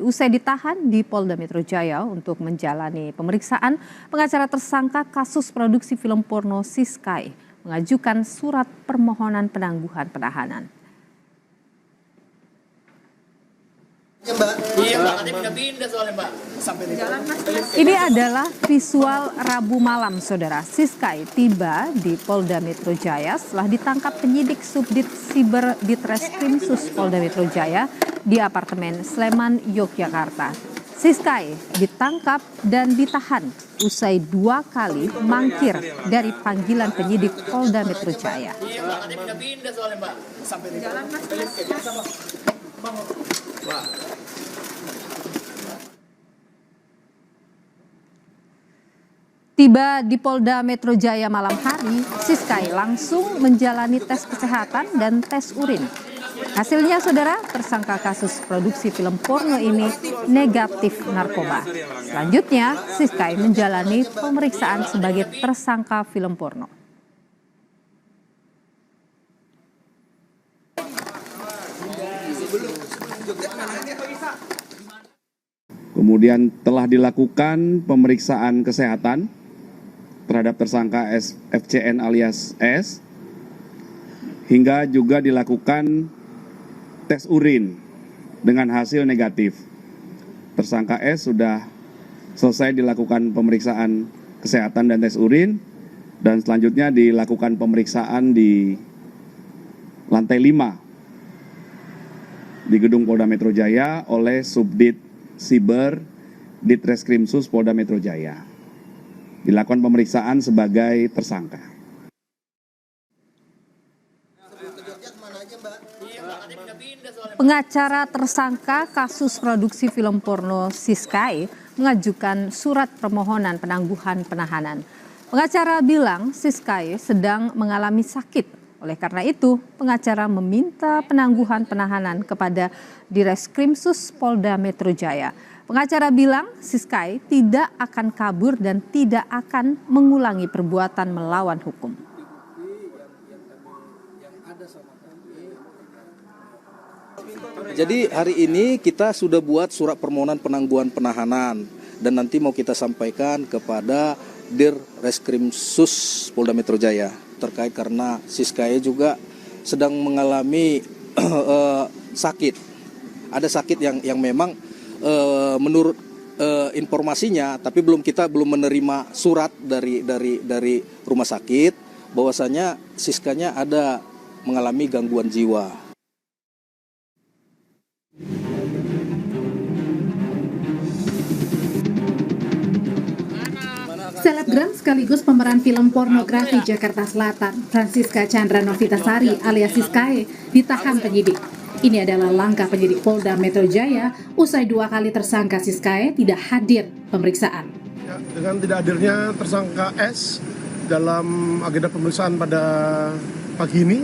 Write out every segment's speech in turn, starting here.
Usai ditahan di Polda Metro Jaya untuk menjalani pemeriksaan, pengacara tersangka kasus produksi film porno Siskai mengajukan surat permohonan penangguhan penahanan. Ini adalah visual Rabu malam, saudara. Siskai tiba di Polda Metro Jaya setelah ditangkap penyidik Subdit Siber Ditreskrimsus Polda Metro Jaya di apartemen Sleman, Yogyakarta. Siskai ditangkap dan ditahan usai 2 kali mangkir dari panggilan penyidik Polda Metro Jaya. Tiba di Polda Metro Jaya malam hari, Siskai langsung menjalani tes kesehatan dan tes urin. Hasilnya, saudara, tersangka kasus produksi film porno ini negatif narkoba. Selanjutnya, Siskai menjalani pemeriksaan sebagai tersangka film porno. Kemudian telah dilakukan pemeriksaan kesehatan terhadap tersangka FCN alias S, hingga juga dilakukan tes urin dengan hasil negatif. Tersangka S sudah selesai dilakukan pemeriksaan kesehatan dan tes urin, dan selanjutnya dilakukan pemeriksaan di lantai 5 di gedung Polda Metro Jaya oleh Subdit Siber Ditreskrimsus Polda Metro Jaya. Dilakukan pemeriksaan sebagai tersangka. Pengacara tersangka kasus produksi film porno Siskai mengajukan surat permohonan penangguhan penahanan. Pengacara bilang Siskai sedang mengalami sakit. Oleh karena itu, pengacara meminta penangguhan penahanan kepada Direskrimsus Polda Metro Jaya. Pengacara bilang Siskai tidak akan kabur dan tidak akan mengulangi perbuatan melawan hukum. Jadi hari ini kita sudah buat surat permohonan penangguhan penahanan dan nanti mau kita sampaikan kepada Direskrimsus Polda Metro Jaya terkait karena Siskai juga sedang mengalami sakit. Ada sakit yang memang menurut informasinya, tapi kita belum menerima surat dari rumah sakit bahwasanya Siskanya ada mengalami gangguan jiwa. Selebgram sekaligus pemeran film pornografi Jakarta Selatan, Francisca Chandra Novitasari alias Siskai, ditahan penyidik. Ini adalah langkah penyidik Polda Metro Jaya usai 2 kali tersangka Siskai tidak hadir pemeriksaan. Ya, dengan tidak hadirnya tersangka S dalam agenda pemeriksaan pada pagi ini,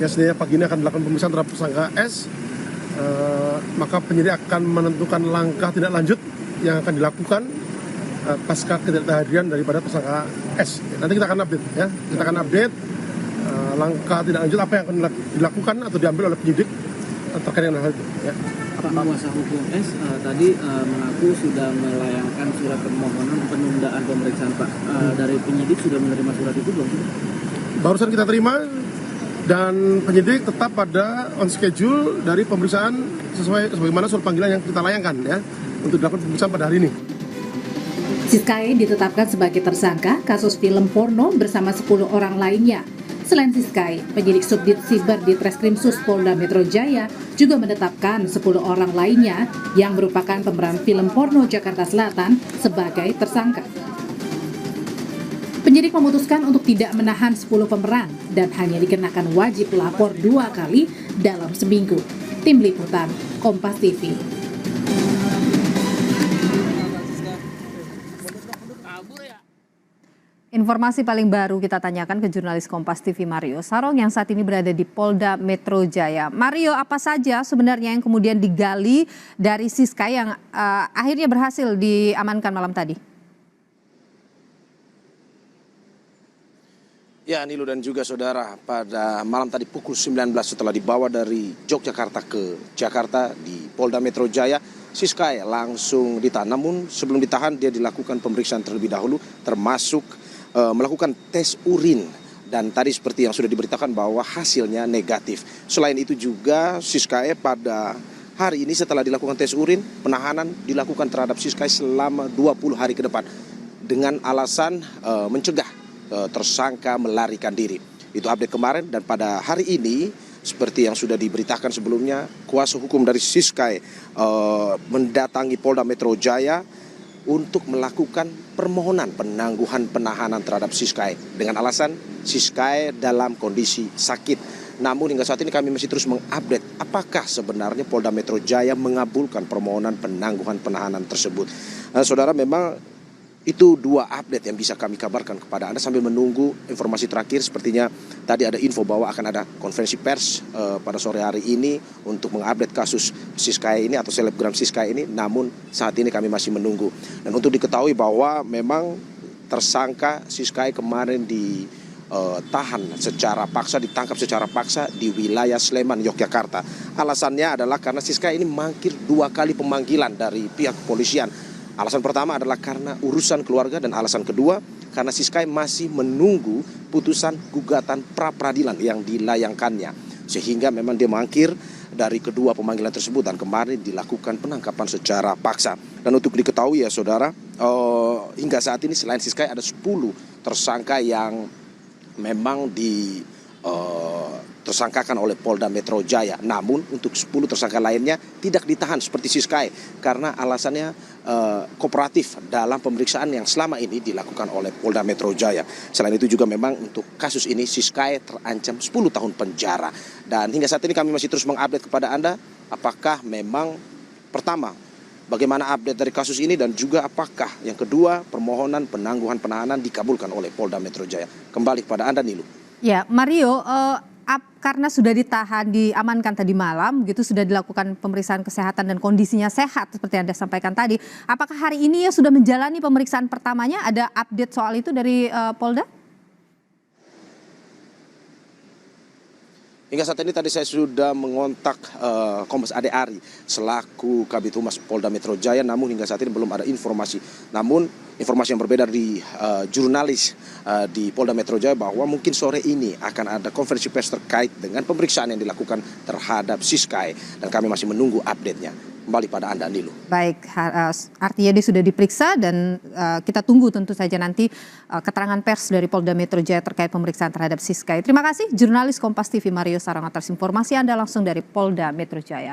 ya sebenarnya pagi ini akan dilakukan pemeriksaan terhadap tersangka S, maka penyidik akan menentukan langkah tindak lanjut yang akan dilakukan pasca ketidakhadiran daripada tersangka S. Nanti kita akan update, ya. Kita akan update langkah tindak lanjut apa yang akan dilakukan atau diambil oleh penyidik terkait dengan hal itu. Ya. Pak kuasa hukum S tadi mengaku sudah melayangkan surat permohonan penundaan pemeriksaan, Pak. Dari penyidik sudah menerima surat itu belum? Barusan kita terima dan penyidik tetap pada on schedule dari pemeriksaan sesuai sebagaimana surat panggilan yang kita layangkan, ya, untuk dilakukan pemeriksaan pada hari ini. Siskai ditetapkan sebagai tersangka kasus film porno bersama 10 orang lainnya. Selain Siskai, penyidik Subdit Siber Ditreskrimsus Polda Metro Jaya juga menetapkan 10 orang lainnya yang merupakan pemeran film porno Jakarta Selatan sebagai tersangka. Penyidik memutuskan untuk tidak menahan 10 pemeran dan hanya dikenakan wajib lapor 2 kali dalam seminggu. Tim Liputan, Kompas TV. Informasi paling baru kita tanyakan ke jurnalis Kompas TV Mario Sarong yang saat ini berada di Polda Metro Jaya. Mario, apa saja sebenarnya yang kemudian digali dari Siskai yang akhirnya berhasil diamankan malam tadi? Ya, Nilu dan juga saudara, pada malam tadi pukul 19 setelah dibawa dari Yogyakarta ke Jakarta di Polda Metro Jaya, Siskae langsung ditahan. Namun sebelum ditahan dia dilakukan pemeriksaan terlebih dahulu, termasuk melakukan tes urin. Dan tadi seperti yang sudah diberitakan bahwa hasilnya negatif. Selain itu juga Siskae pada hari ini setelah dilakukan tes urin, penahanan dilakukan terhadap Siskae selama 20 hari ke depan dengan alasan mencegah tersangka melarikan diri. Itu update kemarin, dan pada hari ini seperti yang sudah diberitakan sebelumnya, kuasa hukum dari Siskae mendatangi Polda Metro Jaya untuk melakukan permohonan penangguhan penahanan terhadap Siskae dengan alasan Siskae dalam kondisi sakit. Namun hingga saat ini kami masih terus mengupdate apakah sebenarnya Polda Metro Jaya mengabulkan permohonan penangguhan penahanan tersebut. Saudara, memang itu dua update yang bisa kami kabarkan kepada Anda sambil menunggu informasi terakhir. Sepertinya tadi ada info bahwa akan ada konferensi pers pada sore hari ini untuk mengupdate kasus Siskae ini atau selebgram Siskae ini. Namun saat ini kami masih menunggu. Dan untuk diketahui bahwa memang tersangka Siskae kemarin ditahan secara paksa, ditangkap secara paksa di wilayah Sleman, Yogyakarta. Alasannya adalah karena Siskae ini mangkir 2 kali pemanggilan dari pihak kepolisian. Alasan pertama adalah karena urusan keluarga, dan alasan kedua karena Siskae masih menunggu putusan gugatan pra-peradilan yang dilayangkannya. Sehingga memang dia mangkir dari kedua pemanggilan tersebut dan kemarin dilakukan penangkapan secara paksa. Dan untuk diketahui ya saudara, hingga saat ini selain Siskae ada 10 tersangka yang memang tersangkakan oleh Polda Metro Jaya. Namun untuk 10 tersangka lainnya tidak ditahan seperti Siskae karena alasannya kooperatif dalam pemeriksaan yang selama ini dilakukan oleh Polda Metro Jaya. Selain itu juga memang untuk kasus ini Siskae terancam 10 tahun penjara. Dan hingga saat ini kami masih terus mengupdate kepada Anda apakah memang pertama bagaimana update dari kasus ini, dan juga apakah yang kedua permohonan penangguhan penahanan dikabulkan oleh Polda Metro Jaya. Kembali kepada Anda, Nilu. Ya, Mario, karena sudah ditahan, diamankan tadi malam, gitu sudah dilakukan pemeriksaan kesehatan dan kondisinya sehat seperti Anda sampaikan tadi. Apakah hari ini ya sudah menjalani pemeriksaan pertamanya? Ada update soal itu dari Polda? Hingga saat ini tadi saya sudah mengontak Kombes Ade Ari selaku Kabid Humas Polda Metro Jaya, namun hingga saat ini belum ada informasi. Namun informasi yang berbeda dari jurnalis di Polda Metro Jaya bahwa mungkin sore ini akan ada konferensi pers terkait dengan pemeriksaan yang dilakukan terhadap Siskae, dan kami masih menunggu update-nya. Kembali pada Anda, Nilu. Baik, artinya dia sudah diperiksa dan kita tunggu tentu saja nanti keterangan pers dari Polda Metro Jaya terkait pemeriksaan terhadap Siskae. Terima kasih jurnalis Kompas TV Mario Sarong atas informasi Anda langsung dari Polda Metro Jaya.